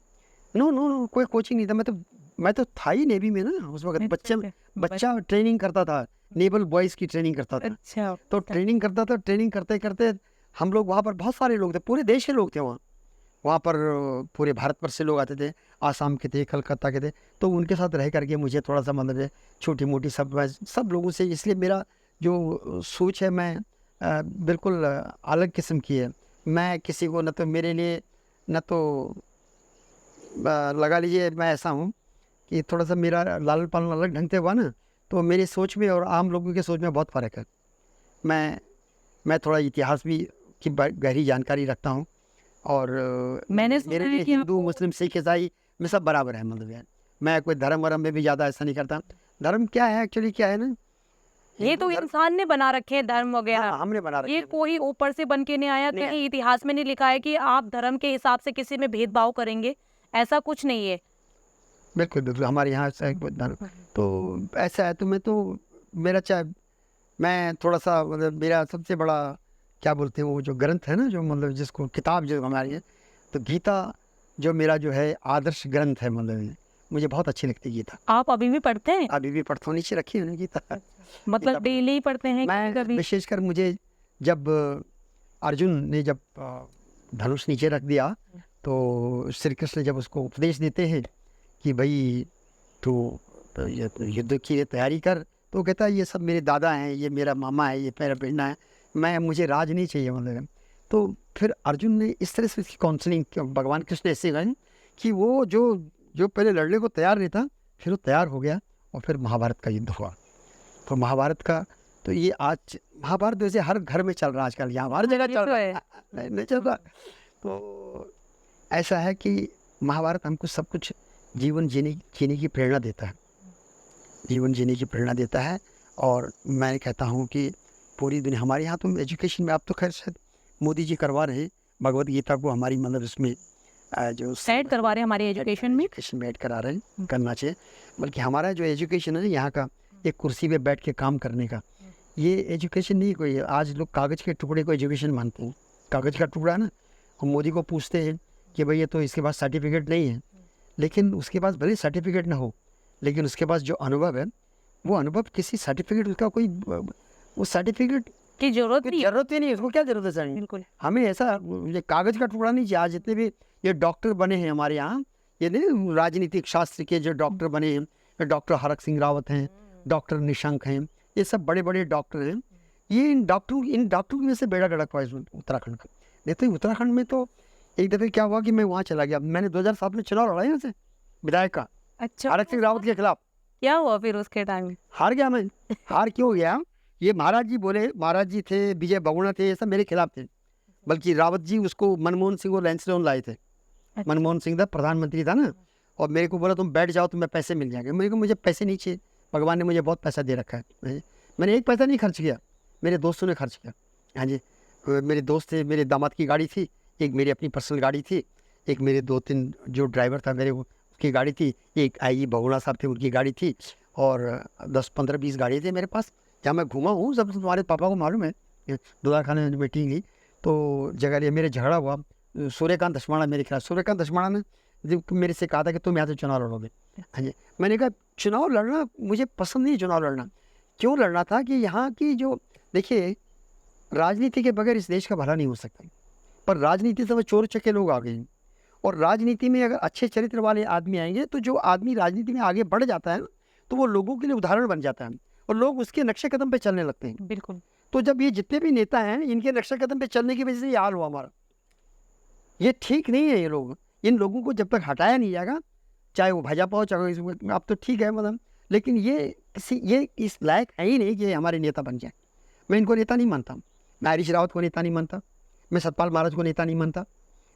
नो कोई कोचिंग नहीं था। मैं तो था ही नेवी में ना उस वक्त। बच्चा ट्रेनिंग करता था, नेवल बॉयज़ की ट्रेनिंग करता था। अच्छा। तो ट्रेनिंग करता था, ट्रेनिंग करते करते हम लोग वहाँ पर बहुत सारे लोग थे, पूरे देश के लोग थे वहाँ पर पूरे भारत भर से लोग आते थे, आसाम के थे, कलकत्ता के थे। तो उनके साथ रह करके मुझे थोड़ा सा मतलब छोटी मोटी सब लोगों से, इसलिए मेरा जो सोच है मैं बिल्कुल अलग किस्म की है। मैं किसी को न तो मेरे लिए न तो लगा लीजिए, मैं ऐसा हूँ कि थोड़ा सा मेरा लालन पालन अलग ढंग से हुआ ना, तो मेरी सोच में और आम लोगों की सोच में बहुत फ़र्क है। मैं थोड़ा इतिहास भी की गहरी जानकारी रखता हूँ, और मैंने सुना मेरे है लिए कि हिंदू आपको- मुस्लिम सिख ईसाई में सब बराबर है। मतलब यार मैं कोई धर्म वरम में भी ज़्यादा ऐसा नहीं करता। धर्म क्या है एक्चुअली, क्या है ना, ये तो हिंदू धर्म इंसान ने बना रखे हैं धर्म वगैरह। हाँ, हमने बना रखे ये हैं। कोई ऊपर से बन के नहीं आया, नहीं कहीं इतिहास में नहीं लिखा है कि आप धर्म के हिसाब से किसी में भेदभाव करेंगे, ऐसा कुछ नहीं है। बिल्कुल बिल्कुल, हमारे यहाँ ऐसा है कोई धर्म, तो ऐसा है। तो मैं तो मेरा चाहे मैं थोड़ा सा मतलब मेरा सबसे बड़ा क्या बोलते हैं वो जो ग्रंथ है ना, जो मतलब जिसको किताब जो हमारी है, तो गीता जो मेरा जो है आदर्श ग्रंथ है। मतलब मुझे बहुत अच्छी लगती है गीता, आप अभी भी पढ़ते हैं? अभी भी पढ़ता हूँ, नीचे रखी है ना गीता। मतलब डेली ही पढ़ते हैं कि मैं कभी? विशेषकर मुझे जब अर्जुन ने जब धनुष नीचे रख दिया, तो श्री कृष्ण जब उसको उपदेश देते हैं कि भाई तू युद्ध की तैयारी कर, तो वो कहता है ये सब मेरे दादा हैं, ये मेरा मामा है, ये मेरा बेटा है, मुझे राज नहीं चाहिए। मतलब तो फिर अर्जुन ने इस तरह से इसकी काउंसलिंग, भगवान कृष्ण ऐसे गए कि वो जो पहले लड़ने को तैयार नहीं था, फिर वो तैयार हो गया, और फिर महाभारत का युद्ध हुआ। तो महाभारत का तो ये आज महाभारत वैसे हर घर में चल रहा है आजकल, यहाँ हर जगह चल रहा है, नहीं चल रहा। तो ऐसा है कि महाभारत हमको सब कुछ जीवन जीने की प्रेरणा देता है, जीवन जीने की प्रेरणा देता है। और मैं कहता हूँ कि पूरी दुनिया, हमारे यहाँ तो एजुकेशन में आप तो खैर शायद मोदी जी करवा रहे हैं भगवत गीता को हमारी मतलब इसमें जो ऐड करवा रहे हैं हमारे एजुकेशन में। एजुकेशन में ऐड करा रहे हैं, करना चाहिए। बल्कि हमारा जो एजुकेशन है यहाँ का, एक कुर्सी पे बैठ के काम करने का, ये एजुकेशन नहीं कोई। आज लोग कागज़ के टुकड़े को एजुकेशन मानते हैं। कागज़ का टुकड़ा है ना, हम मोदी को पूछते हैं कि भाई ये तो इसके पास सर्टिफिकेट नहीं है, लेकिन उसके पास भले सर्टिफिकेट ना हो, लेकिन उसके पास जो अनुभव है, वो अनुभव किसी सर्टिफिकेट उसका कोई वो सर्टिफिकेट की जरूरत की नहीं। जरूरत ही नहीं, उसको क्या जरूरत है सर? बिल्कुल। हमें ऐसा ये कागज़ का टुकड़ा नहीं चाहिए। आज जितने भी ये डॉक्टर बने हैं हमारे यहाँ, ये नहीं राजनीतिक शास्त्र के जो डॉक्टर बने हैं, डॉक्टर हरक सिंह रावत हैं, डॉक्टर निशंक हैं, ये सब बड़े बड़े डॉक्टर हैं। ये इन डॉक्टरों की वजह से बेड़ा गड़क हुआ है उत्तराखंड का। नहीं तो उत्तराखंड में तो एक दफ़े क्या हुआ कि मैं वहाँ चला गया। मैंने 2007 में चुनाव लड़ा यहाँ से विधायक का, अच्छा, हरक सिंह रावत के खिलाफ। क्या हुआ फिर उसके टाइम? हार गया मैं। हार क्यों गया? ये महाराज जी बोले, महाराज जी थे, विजय बहुगुणा थे, ये सब मेरे खिलाफ थे। बल्कि रावत जी उसको मनमोहन सिंह और लैंसडाउन लाए थे। मनमोहन सिंह था प्रधानमंत्री था ना, और मेरे को बोला तुम बैठ जाओ, तुम्हें पैसे मिल जाएंगे। मेरे को मुझे पैसे नहीं चाहिए, भगवान ने मुझे बहुत पैसा दे रखा है। मैंने एक पैसा नहीं खर्च किया, मेरे दोस्तों ने खर्च किया। हाँ जी, मेरे दोस्त थे, मेरे दामाद की गाड़ी थी, एक मेरी अपनी पर्सनल गाड़ी थी, एक मेरे 2-3 जो ड्राइवर था मेरे उसकी गाड़ी थी, एक आई बहुगुणा साहब थे उनकी गाड़ी थी, और 10-15-20 गाड़ी थे मेरे पास। जहाँ मैं घूमा हूँ सब तुम्हारे पापा को मालूम है। दुला खाने में मीटिंग ली तो जगह लिए मेरे झगड़ा हुआ सूर्यकांत धस्माना मेरे खिलाफ। सूर्यकांत धस्माना ने जब मेरे से कहा था कि तुम यहाँ से चुनाव लड़ोगे। हाँ जी, मैंने कहा चुनाव लड़ना मुझे पसंद नहीं। चुनाव लड़ना क्यों लड़ना था कि यहाँ की जो देखिए, राजनीति के बगैर इस देश का भला नहीं हो सकता। पर राजनीति से वो चोर चक्के लोग आ गए हैं, और राजनीति में अगर अच्छे चरित्र वाले आदमी आएंगे तो जो आदमी राजनीति में आगे बढ़ जाता है तो वो लोगों के लिए उदाहरण बन जाता है, और लोग उसके नक्शे कदम पे चलने लगते हैं। बिल्कुल। तो जब ये जितने भी नेता हैं, इनके नक्शे कदम पे चलने की वजह से ये हाल हुआ हमारा। ये ठीक नहीं है। ये लोग, इन लोगों को जब तक हटाया नहीं जाएगा, चाहे वो भाजपा हो चाहे अब तो ठीक है मतलब, लेकिन ये इस लायक है ही नहीं कि ये हमारे नेता बन जाए। मैं इनको नेता नहीं मानता। मैं हरीश रावत को नेता नहीं मानता, मैं सतपाल महाराज को नेता नहीं मानता,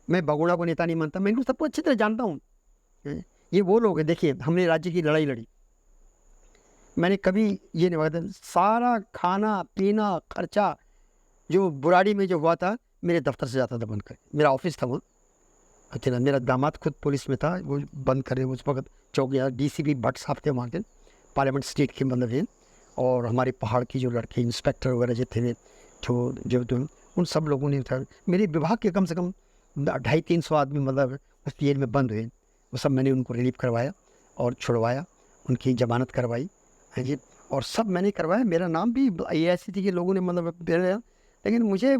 मैं बहुगुणा को नेता नहीं मानता। मैं इनको सबको अच्छी तरह जानता हूँ। ये वो लोग हैं, देखिए हमने राज्य की लड़ाई लड़ी। मैंने कभी ये नहीं बताया, सारा खाना पीना खर्चा जो बुराड़ी में जो हुआ था मेरे दफ्तर से जाता था बंद कर। मेरा ऑफिस था वो, अच्छा मेरा दामाद खुद पुलिस में था, वो बंद करे उस वक्त चौकिया डीसीपी भट्ट साहब थे वहाँ के, पार्लियामेंट स्टेट के मतलब है। और हमारे पहाड़ की जो लड़के इंस्पेक्टर वगैरह जो थे जो उन सब लोगों ने था। मेरे विभाग के कम से कम 250-300 आदमी मतलब उस जेल में बंद हुए। वो सब मैंने उनको रिलीव करवाया और छुड़वाया, उनकी जमानत करवाई। हाँ जी, और सब मैंने करवाया। मेरा नाम भी AICT के लोगों ने मतलब दे दिया। लेकिन मुझे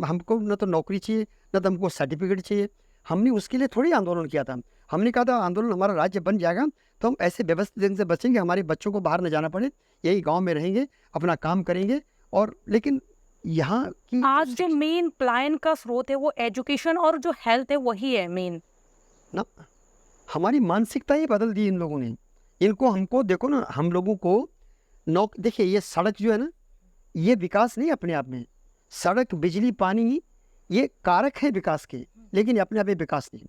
हमको न तो नौकरी चाहिए, न तो हमको सर्टिफिकेट चाहिए। हमने उसके लिए थोड़ी आंदोलन किया था। हमने कहा था आंदोलन हमारा राज्य बन जाएगा तो हम ऐसे व्यवस्थित ढंग से बचेंगे, हमारे बच्चों को बाहर न जाना पड़े, यही गांव में रहेंगे, अपना काम करेंगे। और लेकिन यहाँ की आज जो मेन प्लान का स्रोत है वो एजुकेशन और जो हेल्थ है वही है मेन ना, हमारी मानसिकता ही बदल दी इन लोगों ने। इनको हमको देखो ना, हम लोगों को देखिए ये सड़क जो है ना, ये विकास नहीं अपने आप में। सड़क बिजली पानी ये कारक है विकास के, लेकिन अपने आप में विकास नहीं।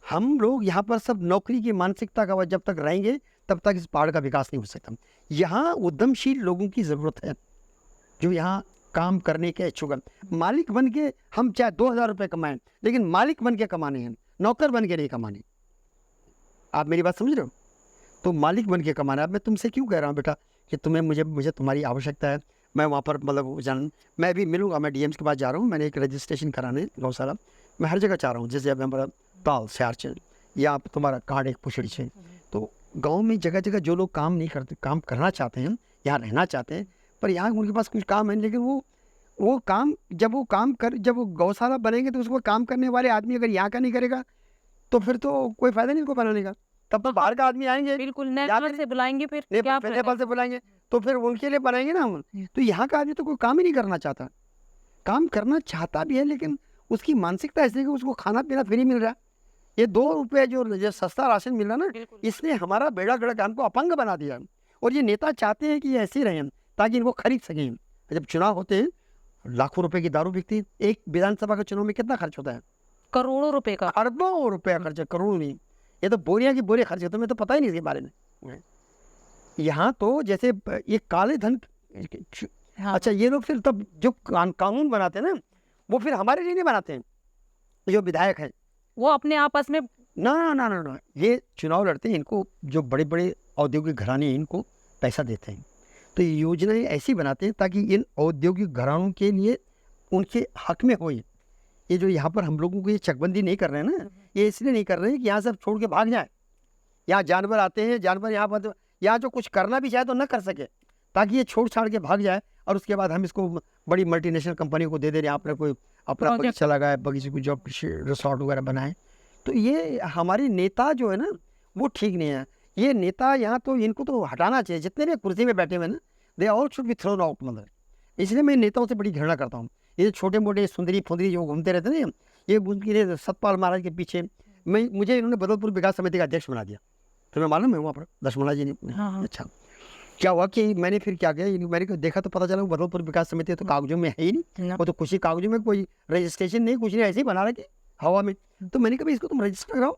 हम लोग यहाँ पर सब नौकरी की मानसिकता का जब तक रहेंगे तब तक इस पहाड़ का विकास नहीं हो सकता। यहाँ उद्यमशील लोगों की ज़रूरत है, जो यहाँ काम करने के इच्छुक हैं। मालिक बन के हम चाहे 2000 रुपये कमाएं, लेकिन मालिक बन के कमाने हैं, नौकर बन के नहीं कमाने। आप मेरी बात समझ रहे हो? तो मालिक बन के कमाना। अब मैं तुमसे क्यों कह रहा हूँ बेटा कि तुम्हें मुझे तुम्हारी आवश्यकता है। मैं वहाँ पर मतलब मैं भी मिलूँगा, मैं DMs के पास जा रहा हूँ, मैंने एक रजिस्ट्रेशन कराने गौशाला। मैं हर जगह चाह रहा हूँ, जैसे अब हमारा ताल स्यारचंद या तुम्हारा कार्ड एक पुछड़ी से। तो गाँव में जगह जगह जो लोग काम नहीं करते, काम करना चाहते हैं, यहाँ रहना चाहते हैं, पर यहाँ उनके पास कुछ काम है, लेकिन वो काम जब वो गौशाला बनेंगे तो उसको काम करने वाले आदमी अगर यहाँ का नहीं करेगा तो फिर तो कोई फायदा नहीं उसको बनाने का। तब तो बाहर का आदमी आएंगे, बिल्कुल नेपाल से बुलाएंगे, फिर क्या नेपाल से बुलाएंगे तो फिर उनके लिए बनाएंगे ना हम। तो यहाँ का आदमी तो कोई काम ही नहीं करना चाहता। काम करना चाहता भी है, लेकिन उसकी मानसिकता ऐसी है कि उसको खाना पीना फ्री मिल रहा है। ये 2 रुपये जो सस्ता राशन मिल रहा ना, इसने हमारा बेड़ा गड़ा हमको अपंग बना दिया। और ये नेता चाहते हैं कि ये ऐसे ही रहें ताकि इनको खरीद सकें। जब चुनाव होते हैं लाखों रुपए की दारू बिकती है। एक विधानसभा के चुनाव में कितना खर्च होता है? करोड़ों रुपए का, अरबों रुपया खर्च, करोड़ों नहीं, ये तो बोरियां की बोरियां खर्च होते हैं। मैं तो पता ही नहीं इसके बारे में। यहाँ तो जैसे ये काले धन। हाँ। अच्छा, ये लोग फिर तब जो कानून बनाते हैं ना, वो फिर हमारे लिए नहीं बनाते हैं। जो विधायक है वो अपने आपस में ना ना ना ना ना, ये चुनाव लड़ते हैं, इनको जो बड़े बड़े औद्योगिक घराने हैं इनको पैसा देते हैं, तो ये योजनाएं ऐसी बनाते हैं ताकि इन औद्योगिक घरानों के लिए उनके हक में हो। ये जो यहाँ पर हम लोगों को ये चकबंदी नहीं कर रहे हैं ना, ये इसलिए नहीं कर रहे हैं कि यहाँ सब छोड़ के भाग जाए। यहाँ जानवर आते हैं, जानवर यहाँ पर यहाँ जो कुछ करना भी चाहे तो न कर सके, ताकि ये छोड़ छाड़ के भाग जाए और उसके बाद हम इसको बड़ी मल्टीनेशनल कंपनी को दे दे रहे हैं, आपने कोई अपना Project. बगीचा लगाए, बगीचे को जो रिसोर्ट वगैरह बनाए। तो ये हमारे नेता जो है ना वो ठीक नहीं है। ये नेता यहाँ तो इनको तो हटाना चाहिए, जितने भी कुर्सी में बैठे हुए हैं ना, they all should be thrown out. मतलब इसलिए मैं नेताओं से बड़ी घृणा करता हूँ। ये छोटे मोटे सुंदरी फुंदरी जो घूमते रहते हैं ना, ये उनके सतपाल महाराज के पीछे मुझे इन्होंने बदलपुर विकास समिति का अध्यक्ष बना दिया। तुम्हें मालूम है वहाँ पर लक्ष्मणा जी ने? हाँ, हाँ। अच्छा, क्या हुआ कि मैंने फिर क्या किया, मैंने देखा तो पता चला वो बदलपुर विकास समिति तो कागजों में है ही नहीं, ना। वो तो कुछ ही कागजों में, कोई रजिस्ट्रेशन नहीं, कुछ नहीं, ऐसे ही बना रहे थे हवा में। तो मैंने कहा इसको तुम रजिस्टर कराओ,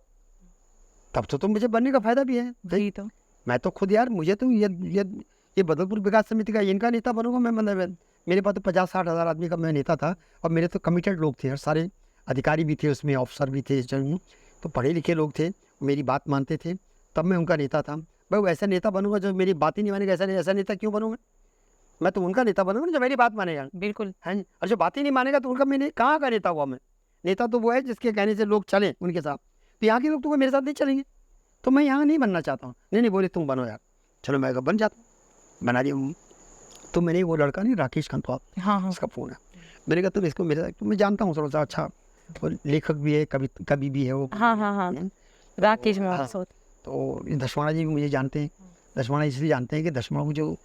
तब तो तुम मुझे बनने का फायदा भी है। वही तो मैं तो खुद यार, मुझे तो ये बदलपुर विकास समिति का इनका नेता बनूंगा मैं। मतलब मेरे पास तो 50-60 हज़ार आदमी का मैं नेता था, और मेरे तो कमिटेड लोग थे, सारे अधिकारी भी थे उसमें, ऑफिसर भी थे, तो पढ़े लिखे लोग थे, मेरी बात मानते थे, तब मैं उनका नेता था। भाई वो ऐसा नेता बनूंगा जो मेरी बात ही नहीं मानेगा, ऐसा नेता क्यों बनूंगा? मैं तो उनका नेता बनूंगा जो मेरी बात मानेगा। बिल्कुल। हाँ जी, और जो बात ही नहीं मानेगा तो उनका मैंने कहाँ का नेता हुआ मैं? नेता तो वो है जिसके कहने से लोग चलें उनके साथ। तो यहाँ के लोग तो मेरे साथ नहीं चलेंगे, तो मैं यहाँ नहीं बनना चाहता हूँ। नहीं बोले तुम बनो यार, चलो मैं बन जाता हूँ, बना दिया हूँ। तो मैंने वो लड़का नहीं, राकेश खंतवाल, हाँ। उसका फ़ोन है, मैंने कहा तुम इसको मेरे साथ, तो मैं जानता हूँ थोड़ा सा, अच्छा वो लेखक भी है, कवि भी है वो। हाँ। राकेश में हाँ। तो दशवाणा जी भी मुझे जानते हैं। दशवाणा इसलिए जानते हैं कि दशवाणा जो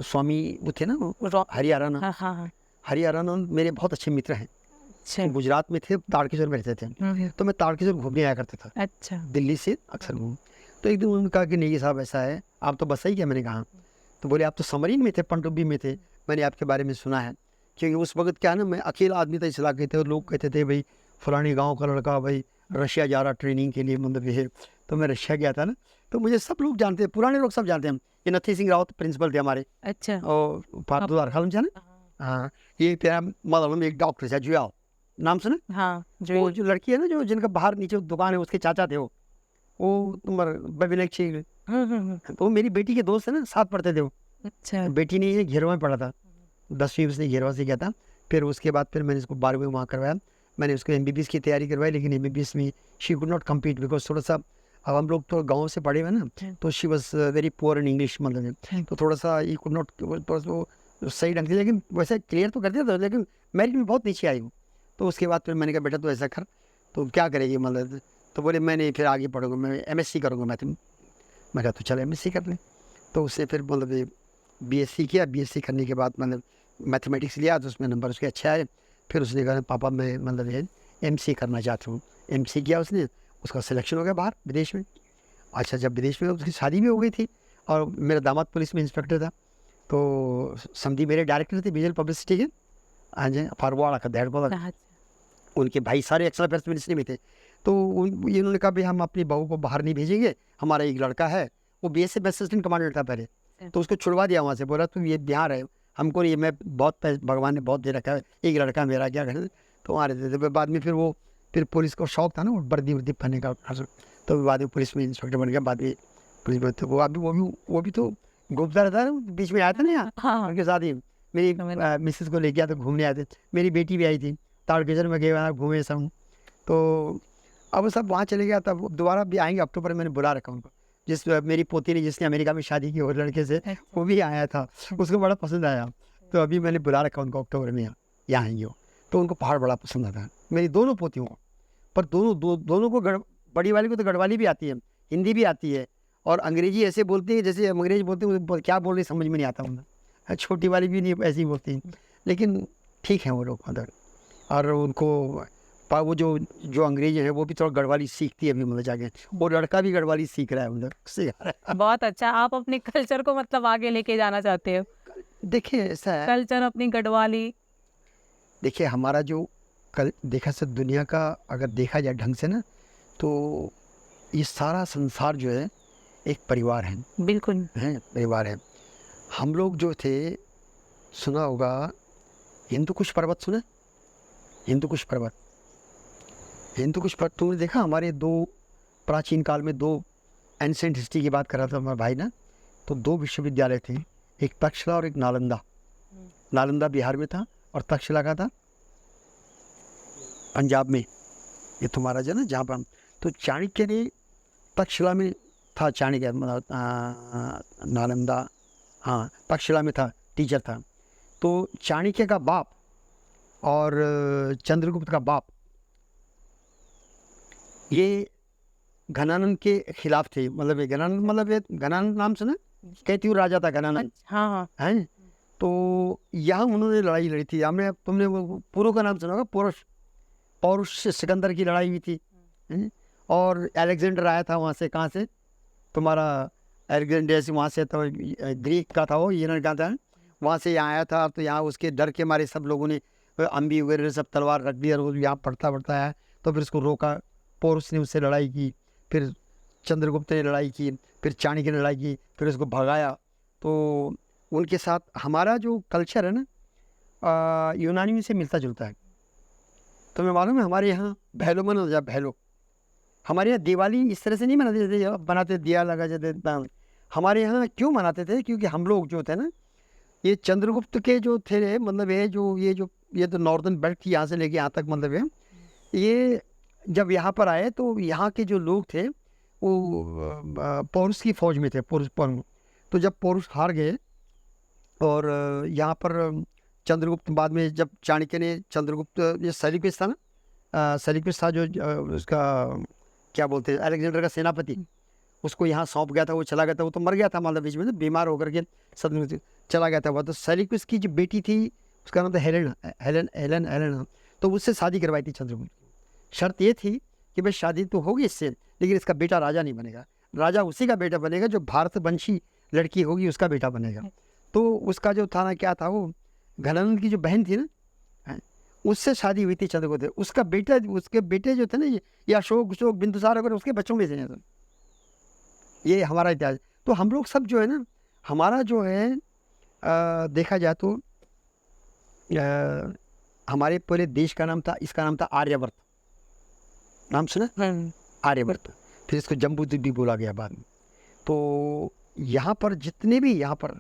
स्वामी वो थे ना, हरियाणा, हाँ। हरियाणा मेरे बहुत अच्छे मित्र हैं। अच्छा। गुजरात में थे, तारकेश्वर में रहते थे, तो मैं तारकेश्वर घूमने आया करता था। अच्छा। दिल्ली से अक्सर घूम। तो एक दिन उन्होंने कहा कि नहीं साहब ऐसा है, आप तो बस ही क्या? मैंने कहा, तो बोले आप तो समरीन में थे, पनडुब्बी में थे, मैंने आपके बारे में सुना है। क्योंकि उस वक्त क्या है ना, मैं अकेला आदमी था इस इलाके थे, और लोग कहते थे भाई फलानी गाँव का लड़का भाई रशिया जा रहा ट्रेनिंग के लिए, मतलब ये। तो मैं रशिया गया था ना, तो मुझे सब लोग जानते हैं, पुराने लोग सब जानते हैं। ये नथी सिंह रावत प्रिंसिपल थे हमारे, अच्छा। और पारदुआर खालम जाने। हाँ, ये तेरा मतलब एक डॉक्टर है जुयाल, नाम सुना? हाँ, वो जो लड़की है ना, जो जिनका बाहर नीचे दुकान है, उसके चाचा थे वो तुम्हारे बबिनक्षी। तो वो मेरी बेटी के दोस्त है ना, साथ पढ़ते थे वो। अच्छा। बेटी नहीं है, घेरवा में पढ़ा था, 10वीं उसने घेरवा से किया था। फिर उसके बाद फिर मैंने इसको 12वीं वहाँ करवाया, मैंने उसको MBBS की तैयारी करवाई, लेकिन MBBS में she could not compete, because थोड़ा सा, अब हम लोग तो गाँव से पढ़े हुए ना, तो she was very poor in English, मतलब तो थोड़ा सा ई कुड नॉट, थोड़ा सा वो सही ढंग से, लेकिन वैसे क्लियर तो कर दिया था, लेकिन मेरिट में बहुत नीचे आई हूँ। तो उसके बाद फिर मैंने कहा बेटा तो ऐसा कर, तो क्या करेगी मतलब? तो बोले मैं नहीं, फिर आगे पढ़ूंगा, मैं MSc करूँगा मैथ में। मैं कहा तो चल MSc कर लें। तो उससे फिर मतलब BSc किया, BSc करने के बाद मतलब मैथमेटिक्स लिया, तो उसमें नंबर उसके अच्छे आए। फिर उसने कहा पापा मैं मतलब ये MC करना चाहता हूँ। MC किया उसने, उसका सिलेक्शन हो गया बाहर विदेश में। अच्छा, जब विदेश में उसकी शादी भी हो गई थी, और मेरा दामाद पुलिस में इंस्पेक्टर था, तो समझी मेरे डायरेक्टर थे विजुअल पब्लिसिटी के, हाँ जी, फरवाड़ा का दैट बोला, उनके भाई सारे एक्स्ट्रा अफेयर्स मिनिस्ट्री में थे। तो इन्होंने कहा भाई हम अपनी बहू को बाहर नहीं भेजेंगे, हमारा एक लड़का है, वो BSF असिस्टेंट कमांडेंट था पहले, तो उसको छुड़वा दिया वहाँ से। बोला तुम ये बिहार है, हमको ये, मैं बहुत भगवान ने बहुत दे रखा है, एक लड़का मेरा क्या करें, तो वहाँ रहते थे। बाद में फिर पुलिस को शौक था ना वो वर्दी वर्दी पहनने का, तो बाद में पुलिस में इंस्पेक्टर बन गया। बाद में पुलिस में तो वो भी तो घूमता रहता है, बीच में आया था ना यहाँ उनके साथ ही, मेरी मिसेस को लेके आया तो घूमने आए थे, मेरी बेटी भी आई थी, तारकेश्वर में गए वहाँ घूमे सब। तो अब सब वहाँ चले गया, तब दोबारा भी आएंगे अक्टूबर में, मैंने बुला रखा उनको। मेरी पोती ने जिसने अमेरिका में शादी की और लड़के से, वो भी आया था, उसको बड़ा पसंद आया। तो अभी मैंने बुला रखा उनको अक्टूबर में, यहाँ आएंगे वो। तो उनको पहाड़ बड़ा पसंद आता है, मेरी दोनों पोतियों को। पर दोनों को बड़ी वाली को तो गढ़वाली भी आती है, हिंदी भी आती है, और अंग्रेजी ऐसे बोलती है जैसे अंग्रेजी बोलते हैं, क्या बोल रही समझ में नहीं आता उन्हें। छोटी वाली भी नहीं ऐसी बोलती, लेकिन ठीक है वो लोग मतलब। और उनको वो जो अंग्रेजी है वो भी थोड़ा गढ़वाली सीखती है अभी, मतलब जाके वो लड़का भी गढ़वाली सीख रहा है, मतलब सीख रहा है। बहुत अच्छा, आप अपने कल्चर को मतलब आगे लेके जाना चाहते हो। देखिए ऐसा है, कल्चर अपनी गढ़वाली। देखिए हमारा जो देखा से दुनिया का अगर देखा जाए ढंग से ना, तो ये सारा संसार जो है एक परिवार है। बिल्कुल है, परिवार है। हम लोग जो थे, सुना होगा हिंदू कुश पर्वत, सुना? हिंदू कुश पर्वत हिंदू कुछ पर तुमने देखा हमारे दो प्राचीन काल में दो एंसेंट हिस्ट्री की बात कर रहा था हमारा भाई ना, तो दो विश्वविद्यालय थे, एक तक्षशिला और एक नालंदा। नालंदा बिहार में था और तक्षशिला का था पंजाब में। ये तुम्हारा जो ना जहाँ पर, तो चाणक्य ने तक्षशिला में था, चाणक्य मतलब नालंदा, हाँ तक्षशिला में था, टीचर था। तो चाणक्य का बाप और चंद्रगुप्त का बाप ये घनानंद के खिलाफ थे। मतलब ये घनानंद, मतलब ये घनानंद नाम सुना, कैत्यूर राजा था घनानंद, हाँ हाँ हैं। तो यहाँ उन्होंने लड़ाई लड़ी थी। हमने, तुमने वो पुरो का नाम सुना होगा, पौरुष, पौरुष से सिकंदर की लड़ाई हुई थी, हैं? और अलेक्जेंडर आया था वहाँ से, कहाँ से, तुम्हारा अलेक्जेंडर से, वहाँ से, तो ग्रीक का था वो, यूनान का था, वहाँ से यहाँ आया था। तो यहाँ उसके डर के मारे सब लोगों ने अम्बी वगैरह सब तलवार रख दी, और वो यहाँ पढ़ता पढ़ता आया, तो फिर उसको रोका। पौरुष ने उससे लड़ाई की, फिर चंद्रगुप्त ने लड़ाई की, फिर चाणक्य ने लड़ाई की, फिर उसको भगाया। तो उनके साथ हमारा जो कल्चर है ना, यूनानी से मिलता जुलता है। तुम्हें मालूम है हमारे यहाँ भैलो मनाया जाता, भैलो। हमारे यहाँ दिवाली इस तरह से नहीं मनाते थे, बनाते दिया लगा जाते था। हमारे यहाँ क्यों मनाते थे, क्योंकि हम लोग जो थे ना, ये चंद्रगुप्त के जो थे, मतलब ये तो नॉर्दर्न बेल्ट थी, यहाँ से लेके यहाँ तक, मतलब ये जब यहाँ पर आए तो यहाँ के जो लोग थे वो पौरुष की फौज में थे, पौरुष पर। तो जब पौरुष हार गए और यहाँ पर चंद्रगुप्त, बाद में जब चाणक्य ने चंद्रगुप्त, ये सेलिकस था ना, सेलिकस था जो उसका क्या बोलते हैं, अलेक्जेंडर का सेनापति, उसको यहाँ सौंप गया था, वो चला गया था। वो तो मर गया था, मतलब बीच में तो बीमार होकर के सदमे से चला गया था वो। तो सेलिकस की जो बेटी थी उसका नाम था हेलेन, हेलेन हेलेन हेलेन। तो उससे शादी करवाई थी चंद्रगुप्त। शर्त ये थी कि भाई शादी तो होगी इससे, लेकिन इसका बेटा राजा नहीं बनेगा, राजा उसी का बेटा बनेगा जो भारतवंशी लड़की होगी, उसका बेटा बनेगा। तो उसका जो था ना, क्या था वो, घनानंद की जो बहन थी ना, उससे शादी हुई थी चंद्रगुप्त। उसका बेटा, उसके बेटे जो थे ना, ये अशोक अशोक बिंदुसार वगैरह, उसके बच्चों में से हैं। ये हमारा इतिहास। तो हम लोग सब जो है ना, हमारा जो है देखा जाए तो हमारे पूरे देश का नाम था, इसका नाम था आर्यवर्त। नाम सुना, आर्यवर्त। फिर इसको जम्बूद्वीप भी बोला गया बाद में। तो यहाँ पर जितने भी, यहाँ पर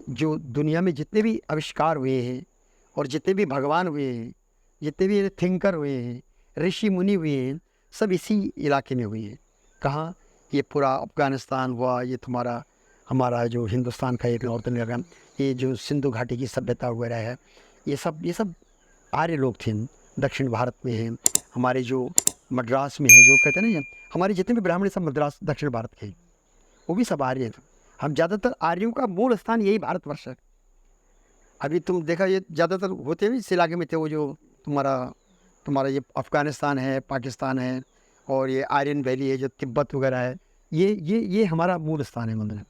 जो दुनिया में जितने भी आविष्कार हुए हैं और जितने भी भगवान हुए हैं, जितने भी थिंकर हुए हैं, ऋषि मुनि हुए हैं, सब इसी इलाके में हुए हैं। कहाँ, ये पूरा अफ़गानिस्तान हुआ, ये तुम्हारा हमारा जो हिंदुस्तान का एक नॉर्थन इलाका, ये जो सिंधु घाटी की सभ्यता वगैरह है, ये सब आर्य लोग थे। दक्षिण भारत में हैं, हमारे जो मद्रास में है, जो कहते हैं ना, हमारे जितने भी ब्राह्मण सब मद्रास दक्षिण भारत के, वो भी सब आर्य थे। हम ज़्यादातर आर्यों का मूल स्थान यही भारतवर्ष है। अभी तुम देखा, ये ज़्यादातर होते भी इस इलाके में थे, वो जो तुम्हारा ये अफ़गानिस्तान है, पाकिस्तान है, और ये आर्यन वैली है, जो तिब्बत वगैरह है, ये हमारा मूल स्थान है, मतलब